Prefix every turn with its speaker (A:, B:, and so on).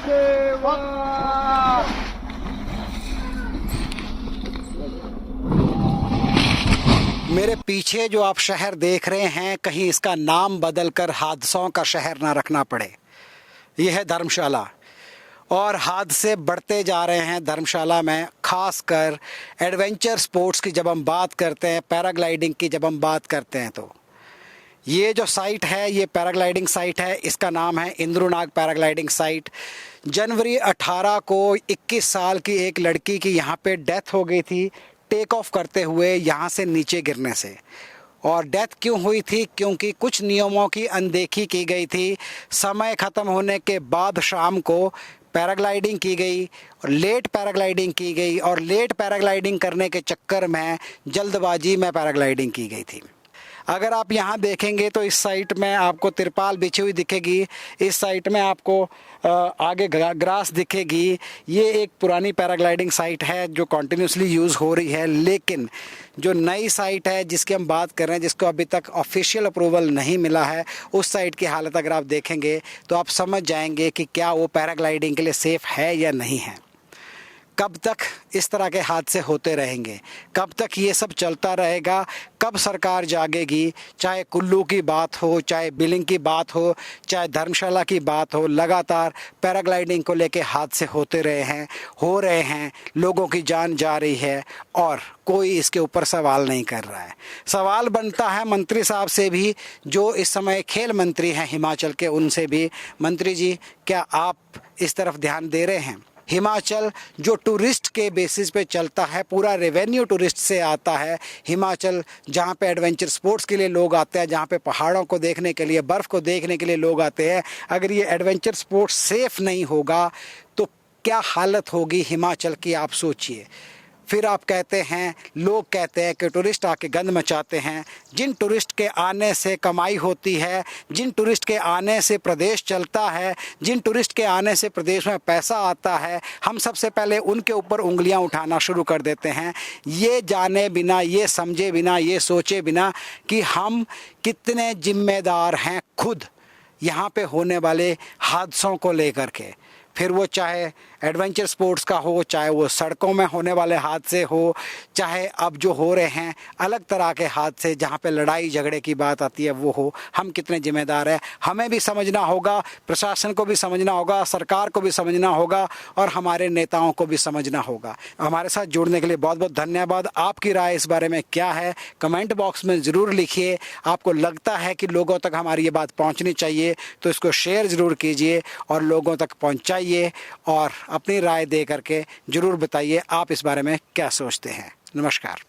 A: सेवा।
B: मेरे पीछे जो आप शहर देख रहे हैं, कहीं इसका नाम बदलकर हादसों का शहर ना रखना पड़े। यह है धर्मशाला और हादसे बढ़ते जा रहे हैं धर्मशाला में। खासकर एडवेंचर स्पोर्ट्स की जब हम बात करते हैं, पैराग्लाइडिंग की जब हम बात करते हैं, तो ये जो साइट है ये पैराग्लाइडिंग साइट है। इसका नाम है इंद्रुनाग पैराग्लाइडिंग साइट। जनवरी 18 को 21 साल की एक लड़की की यहाँ पे डेथ हो गई थी टेक ऑफ करते हुए यहाँ से नीचे गिरने से। और डेथ क्यों हुई थी? क्योंकि कुछ नियमों की अनदेखी की गई थी। समय ख़त्म होने के बाद शाम को पैराग्लाइडिंग की गई और लेट पैराग्लाइडिंग की गई, और लेट पैराग्लाइडिंग करने के चक्कर में जल्दबाजी में पैराग्लाइडिंग की गई थी। अगर आप यहाँ देखेंगे तो इस साइट में आपको तिरपाल बिछी हुई दिखेगी, इस साइट में आपको आगे ग्रास दिखेगी। ये एक पुरानी पैराग्लाइडिंग साइट है जो कॉन्टिन्यूसली यूज़ हो रही है, लेकिन जो नई साइट है जिसकी हम बात कर रहे हैं, जिसको अभी तक ऑफिशियल अप्रूवल नहीं मिला है, उस साइट की हालत अगर आप देखेंगे तो आप समझ जाएंगे कि क्या वो पैराग्लाइडिंग के लिए सेफ़ है या नहीं है। कब तक इस तरह के हादसे होते रहेंगे? कब तक ये सब चलता रहेगा? कब सरकार जागेगी? चाहे कुल्लू की बात हो, चाहे बिलिंग की बात हो, चाहे धर्मशाला की बात हो, लगातार पैराग्लाइडिंग को लेके हादसे होते हो रहे हैं, लोगों की जान जा रही है और कोई इसके ऊपर सवाल नहीं कर रहा है। सवाल बनता है मंत्री साहब से भी, जो इस समय खेल मंत्री हैं हिमाचल के, उनसे भी। मंत्री जी, क्या आप इस तरफ ध्यान दे रहे हैं? हिमाचल जो टूरिस्ट के बेसिस पे चलता है, पूरा रेवेन्यू टूरिस्ट से आता है। हिमाचल जहाँ पे एडवेंचर स्पोर्ट्स के लिए लोग आते हैं, जहाँ पे पहाड़ों को देखने के लिए, बर्फ़ को देखने के लिए लोग आते हैं, अगर ये एडवेंचर स्पोर्ट्स सेफ़ नहीं होगा तो क्या हालत होगी हिमाचल की, आप सोचिए। फिर आप कहते हैं, लोग कहते हैं कि टूरिस्ट आके गंद मचाते हैं। जिन टूरिस्ट के आने से कमाई होती है, जिन टूरिस्ट के आने से प्रदेश चलता है, जिन टूरिस्ट के आने से प्रदेश में पैसा आता है, हम सबसे पहले उनके ऊपर उंगलियां उठाना शुरू कर देते हैं, ये जाने बिना, ये समझे बिना, ये सोचे बिना कि हम कितने जिम्मेदार हैं खुद यहाँ पे होने वाले हादसों को लेकर के। फिर वो चाहे एडवेंचर स्पोर्ट्स का हो, चाहे वो सड़कों में होने वाले हादसे हो, चाहे अब जो हो रहे हैं अलग तरह के हादसे जहाँ पे लड़ाई झगड़े की बात आती है वो हो, हम कितने जिम्मेदार हैं। हमें भी समझना होगा, प्रशासन को भी समझना होगा, सरकार को भी समझना होगा और हमारे नेताओं को भी समझना होगा। हमारे साथ जुड़ने के लिए बहुत बहुत धन्यवाद। आपकी राय इस बारे में क्या है, कमेंट बॉक्स में ज़रूर लिखिए। आपको लगता है कि लोगों तक हमारी ये बात पहुँचनी चाहिए तो इसको शेयर ज़रूर कीजिए और लोगों तक पहुँचाइए और अपनी राय दे करके ज़रूर बताइए आप इस बारे में क्या सोचते हैं। नमस्कार।